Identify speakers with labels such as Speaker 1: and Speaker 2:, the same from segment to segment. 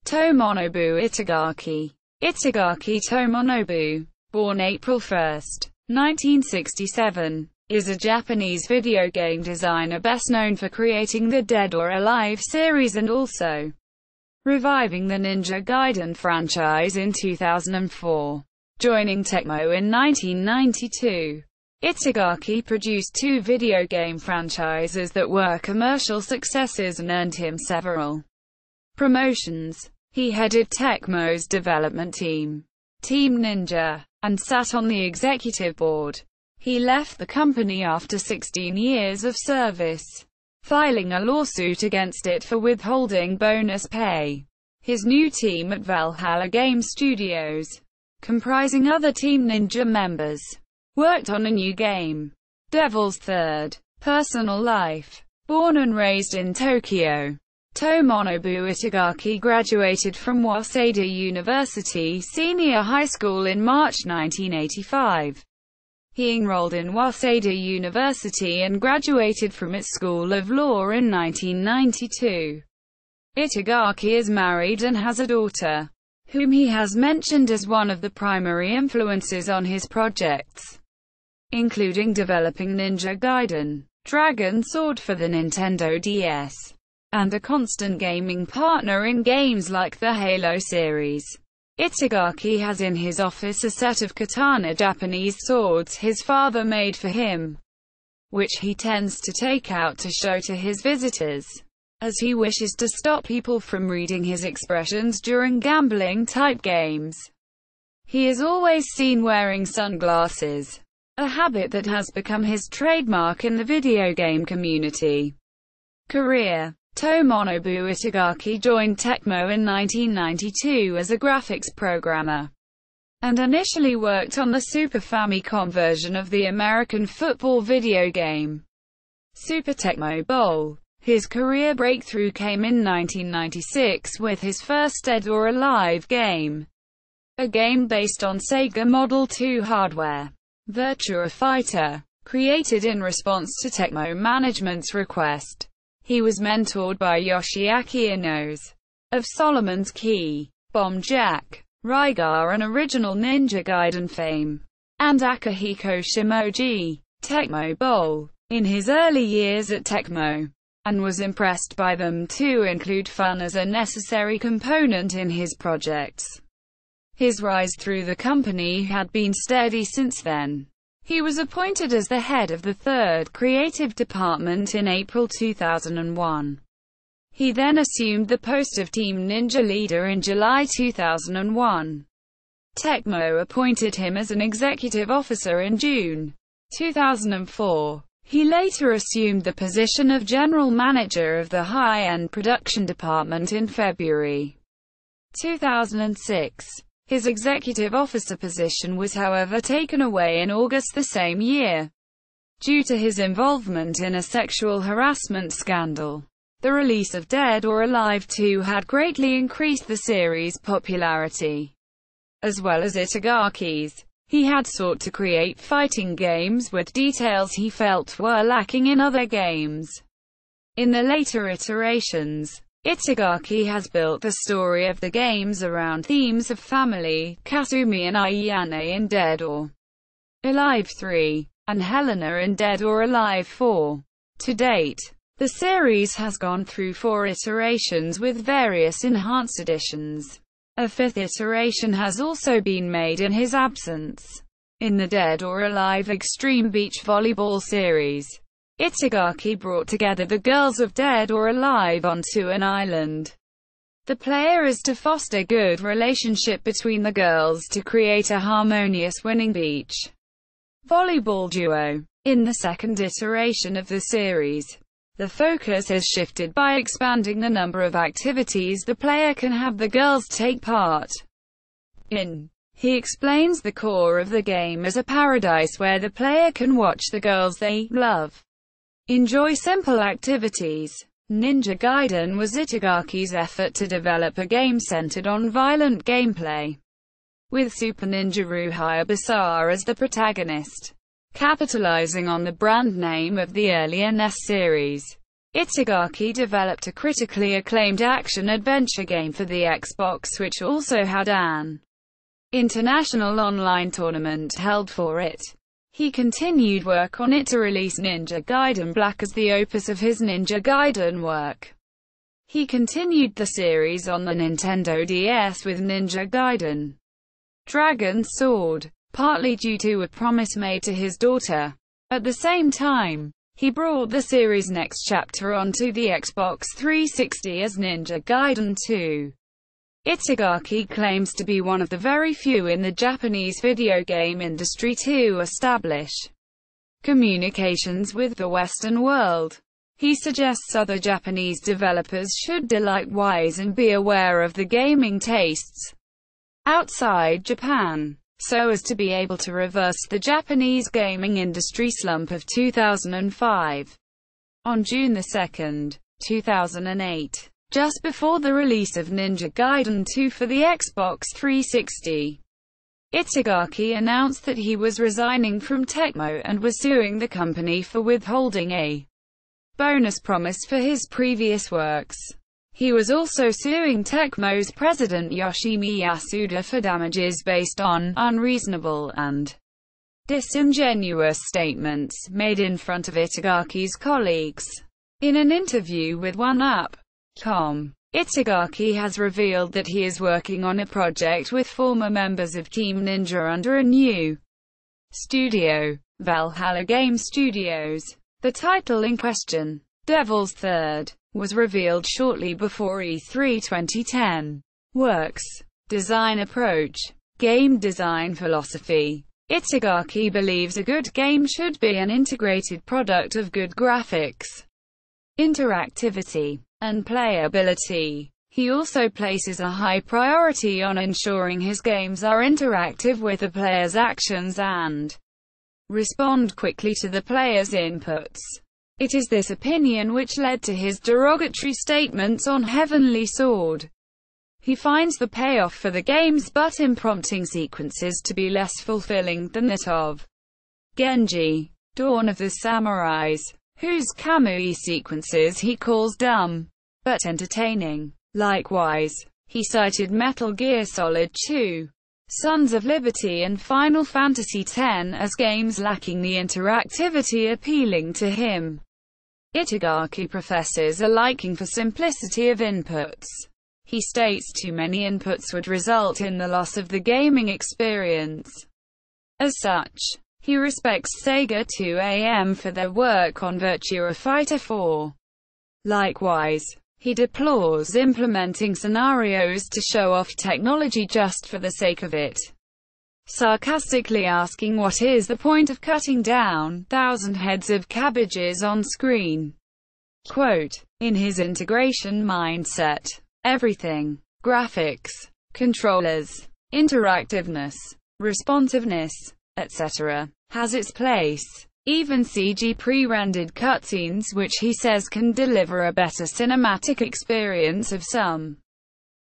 Speaker 1: Tomonobu Itagaki. Itagaki Tomonobu, born April 1, 1967, is a Japanese video game designer best known for creating the Dead or Alive series and also reviving the Ninja Gaiden franchise in 2004. Joining Tecmo in 1992, Itagaki produced two video game franchises that were commercial successes and earned him several promotions. He headed Tecmo's development team, Team Ninja, and sat on the executive board. He left the company after 16 years of service, filing a lawsuit against it for withholding bonus pay. His new team at Valhalla Game Studios, comprising other Team Ninja members, worked on a new game, Devil's Third Personal Life. Born and raised in Tokyo, Tomonobu Itagaki graduated from Waseda University Senior High School in March 1985. He enrolled in Waseda University and graduated from its School of Law in 1992. Itagaki is married and has a daughter, whom he has mentioned as one of the primary influences on his projects, including developing Ninja Gaiden, Dragon Sword for the Nintendo DS, and a constant gaming partner in games like the Halo series. Itagaki has in his office a set of katana Japanese swords his father made for him, which he tends to take out to show to his visitors, as he wishes to stop people from reading his expressions during gambling-type games. He is always seen wearing sunglasses, a habit that has become his trademark in the video game community. Career: Tomonobu Itagaki joined Tecmo in 1992 as a graphics programmer, and initially worked on the Super Famicom version of the American football video game, Super Tecmo Bowl. His career breakthrough came in 1996 with his first Dead or Alive game, a game based on Sega Model 2 hardware, Virtua Fighter, created in response to Tecmo management's request. He was mentored by Yoshiaki Inouye of Solomon's Key, Bomb Jack, Rygar and original Ninja Gaiden fame, and Akihiko Shimoji, Tecmo Bowl, in his early years at Tecmo, and was impressed by them to include fun as a necessary component in his projects. His rise through the company had been steady since then. He was appointed as the head of the third creative department in April 2001. He then assumed the post of Team Ninja leader in July 2001. Tecmo appointed him as an executive officer in June 2004. He later assumed the position of general manager of the high-end production department in February 2006. His executive officer position was however taken away in August the same year, due to his involvement in a sexual harassment scandal. The release of Dead or Alive 2 had greatly increased the series' popularity, as well as Itagaki's. He had sought to create fighting games with details he felt were lacking in other games. In the later iterations, Itagaki has built the story of the games around themes of family, Kasumi and Ayane in Dead or Alive 3, and Helena in Dead or Alive 4. To date, the series has gone through 4 iterations with various enhanced editions. A 5th iteration has also been made in his absence. In the Dead or Alive Extreme Beach Volleyball series, Itagaki brought together the girls of Dead or Alive onto an island. The player is to foster good relationship between the girls to create a harmonious winning beach volleyball duo. In the second iteration of the series, the focus is shifted by expanding the number of activities the player can have the girls take part in. He explains the core of the game as a paradise where the player can watch the girls they love enjoy simple activities. Ninja Gaiden was Itagaki's effort to develop a game centered on violent gameplay, with Super Ninja Hayabusa as the protagonist, capitalizing on the brand name of the earlier NES series. Itagaki developed a critically acclaimed action-adventure game for the Xbox which also had an international online tournament held for it. He continued work on it to release Ninja Gaiden Black as the opus of his Ninja Gaiden work. He continued the series on the Nintendo DS with Ninja Gaiden Dragon's Sword, partly due to a promise made to his daughter. At the same time, he brought the series' next chapter onto the Xbox 360 as Ninja Gaiden 2. Itagaki claims to be one of the very few in the Japanese video game industry to establish communications with the Western world. He suggests other Japanese developers should do likewise and be aware of the gaming tastes outside Japan, so as to be able to reverse the Japanese gaming industry slump of 2005. On June 2, 2008, just before the release of Ninja Gaiden 2 for the Xbox 360, Itagaki announced that he was resigning from Tecmo and was suing the company for withholding a bonus promise for his previous works. He was also suing Tecmo's president Yoshimi Yasuda for damages based on unreasonable and disingenuous statements made in front of Itagaki's colleagues. In an interview with OneUp.com, Itagaki has revealed that he is working on a project with former members of Team Ninja under a new studio, Valhalla Game Studios. The title in question, Devil's Third, was revealed shortly before E3 2010. Works, design approach, game design philosophy. Itagaki believes a good game should be an integrated product of good graphics, interactivity, and playability. He also places a high priority on ensuring his games are interactive with the player's actions and respond quickly to the player's inputs. It is this opinion which led to his derogatory statements on Heavenly Sword. He finds the payoff for the game's button prompting sequences to be less fulfilling than that of Genji, Dawn of the Samurais, whose Kamui sequences he calls dumb, but entertaining. Likewise, he cited Metal Gear Solid 2, Sons of Liberty and Final Fantasy X as games lacking the interactivity appealing to him. Itagaki professes a liking for simplicity of inputs. He states too many inputs would result in the loss of the gaming experience. As such, he respects Sega 2AM for their work on Virtua Fighter 4. Likewise, he deplores implementing scenarios to show off technology just for the sake of it, sarcastically asking what is the point of cutting down 1,000 heads of cabbages on screen. Quote, in his integration mindset, everything, graphics, controllers, interactiveness, responsiveness, etc., has its place. Even CG pre-rendered cutscenes which he says can deliver a better cinematic experience of some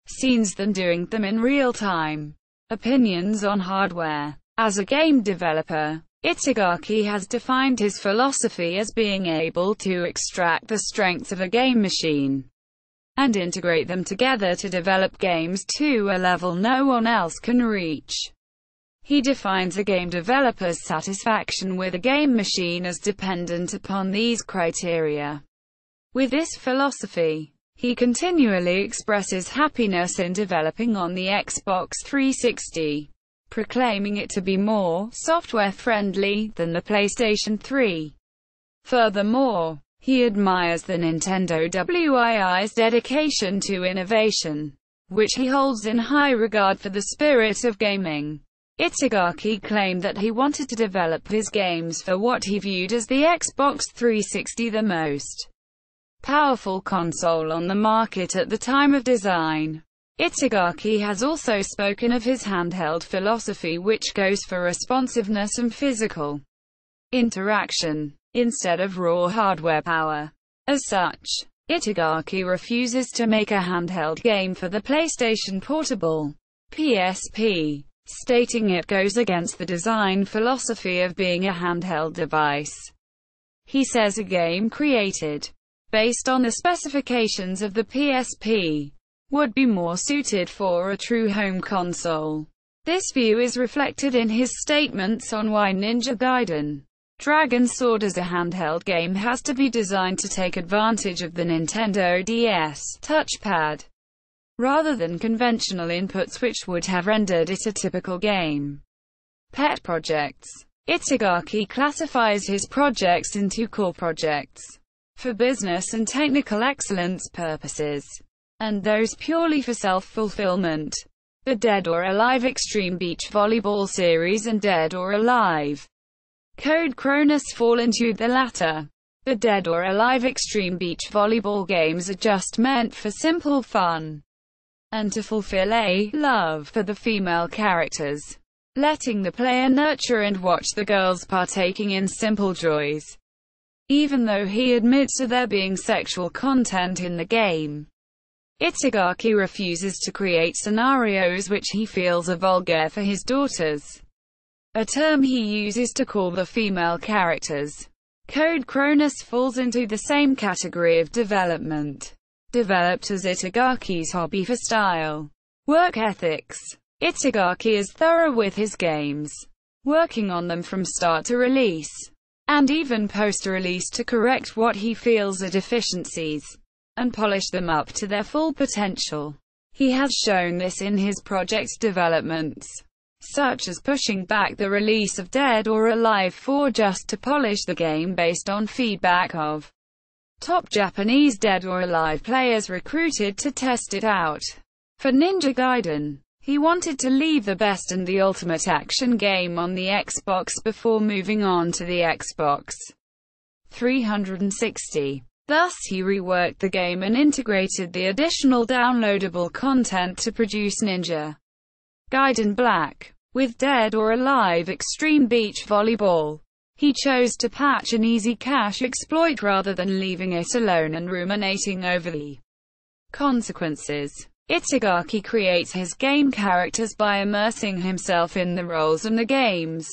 Speaker 1: scenes than doing them in real time. Opinions on hardware. As a game developer, Itagaki has defined his philosophy as being able to extract the strengths of a game machine and integrate them together to develop games to a level no one else can reach. He defines a game developer's satisfaction with a game machine as dependent upon these criteria. With this philosophy, he continually expresses happiness in developing on the Xbox 360, proclaiming it to be more software-friendly than the PlayStation 3. Furthermore, he admires the Nintendo Wii's dedication to innovation, which he holds in high regard for the spirit of gaming. Itagaki claimed that he wanted to develop his games for what he viewed as the Xbox 360, the most powerful console on the market at the time of design. Itagaki has also spoken of his handheld philosophy, which goes for responsiveness and physical interaction, instead of raw hardware power. As such, Itagaki refuses to make a handheld game for the PlayStation Portable (PSP), stating it goes against the design philosophy of being a handheld device. He says a game created based on the specifications of the PSP, would be more suited for a true home console. This view is reflected in his statements on why Ninja Gaiden Dragon Sword as a handheld game has to be designed to take advantage of the Nintendo DS touchpad, rather than conventional inputs which would have rendered it a typical game. Pet projects. Itagaki classifies his projects into core projects for business and technical excellence purposes, and those purely for self-fulfillment. The Dead or Alive Extreme Beach Volleyball series and Dead or Alive Code Cronus fall into the latter. The Dead or Alive Extreme Beach Volleyball games are just meant for simple fun, and to fulfill a love for the female characters, letting the player nurture and watch the girls partaking in simple joys. Even though he admits to there being sexual content in the game, Itagaki refuses to create scenarios which he feels are vulgar for his daughters, a term he uses to call the female characters. Code Cronus falls into the same category of development, developed as Itagaki's hobby for style, work ethics. Itagaki is thorough with his games, working on them from start to release, and even post-release to correct what he feels are deficiencies, and polish them up to their full potential. He has shown this in his project developments, such as pushing back the release of Dead or Alive 4 just to polish the game based on feedback of top Japanese Dead or Alive players recruited to test it out. For Ninja Gaiden, he wanted to leave the best and the ultimate action game on the Xbox before moving on to the Xbox 360. Thus he reworked the game and integrated the additional downloadable content to produce Ninja Gaiden Black. With Dead or Alive Extreme Beach Volleyball, he chose to patch an easy cache exploit rather than leaving it alone and ruminating over the consequences. Itagaki creates his game characters by immersing himself in the roles and the games.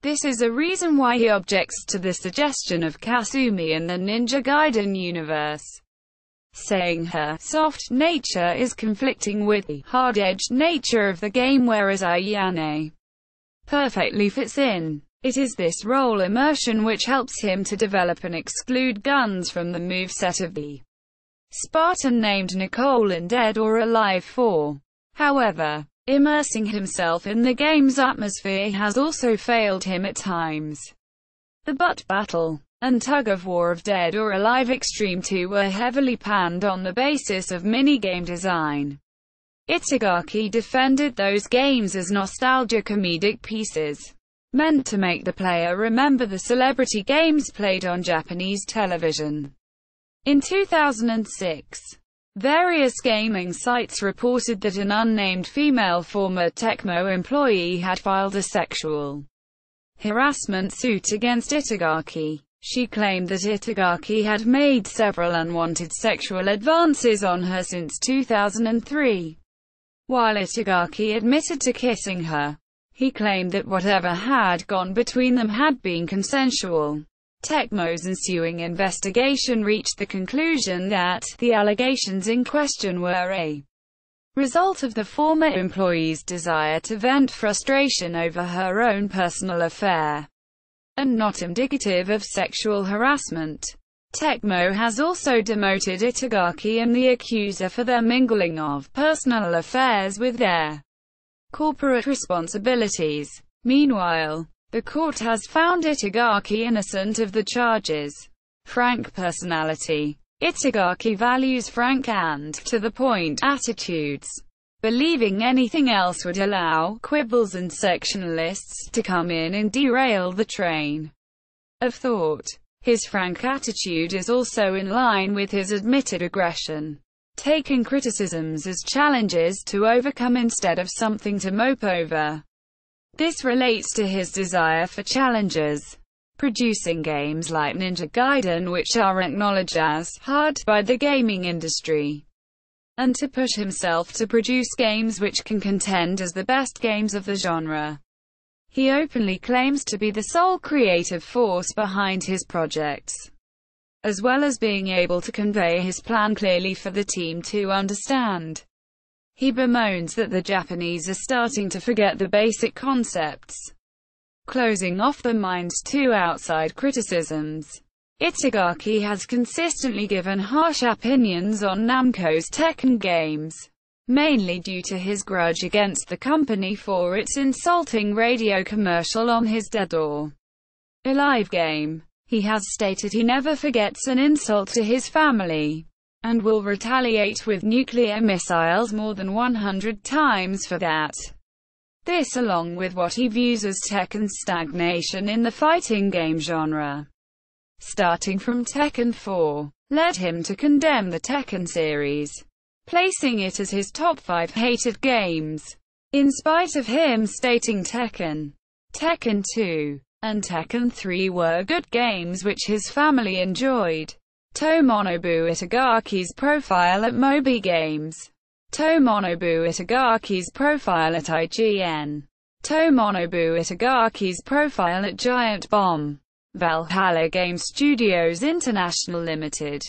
Speaker 1: This is a reason why he objects to the suggestion of Kasumi in the Ninja Gaiden universe, saying her soft nature is conflicting with the hard-edged nature of the game, whereas Ayane perfectly fits in. It is this role immersion which helps him to develop and exclude guns from the moveset of the Spartan named Nicole in Dead or Alive 4. However, immersing himself in the game's atmosphere has also failed him at times. The butt battle and tug-of-war of Dead or Alive Extreme 2 were heavily panned on the basis of minigame design. Itagaki defended those games as nostalgia comedic pieces, meant to make the player remember the celebrity games played on Japanese television. In 2006, various gaming sites reported that an unnamed female former Tecmo employee had filed a sexual harassment suit against Itagaki. She claimed that Itagaki had made several unwanted sexual advances on her since 2003. While Itagaki admitted to kissing her, he claimed that whatever had gone between them had been consensual. Tecmo's ensuing investigation reached the conclusion that the allegations in question were a result of the former employee's desire to vent frustration over her own personal affair, and not indicative of sexual harassment. Tecmo has also demoted Itagaki and the accuser for their mingling of personal affairs with their corporate responsibilities. Meanwhile, the court has found Itagaki innocent of the charges. Frank personality. Itagaki values frank and to-the-point attitudes, believing anything else would allow quibbles and sectionalists to come in and derail the train of thought. His frank attitude is also in line with his admitted aggression, taking criticisms as challenges to overcome instead of something to mope over. This relates to his desire for challenges, producing games like Ninja Gaiden, which are acknowledged as hard by the gaming industry, and to push himself to produce games which can contend as the best games of the genre. He openly claims to be the sole creative force behind his projects. as well as being able to convey his plan clearly for the team to understand. He bemoans that the Japanese are starting to forget the basic concepts, closing off their minds to outside criticisms. Itagaki has consistently given harsh opinions on Namco's Tekken games, mainly due to his grudge against the company for its insulting radio commercial on his Dead or Alive game. He has stated he never forgets an insult to his family, and will retaliate with nuclear missiles more than 100 times for that. This, along with what he views as Tekken's stagnation in the fighting game genre, starting from Tekken 4, led him to condemn the Tekken series, placing it as his top 5 hated games. In spite of him stating Tekken 2, and Tekken 3 were good games which his family enjoyed. Tomonobu Itagaki's profile at Moby Games. Tomonobu Itagaki's profile at IGN. Tomonobu Itagaki's profile at Giant Bomb. Valhalla Game Studios International Limited.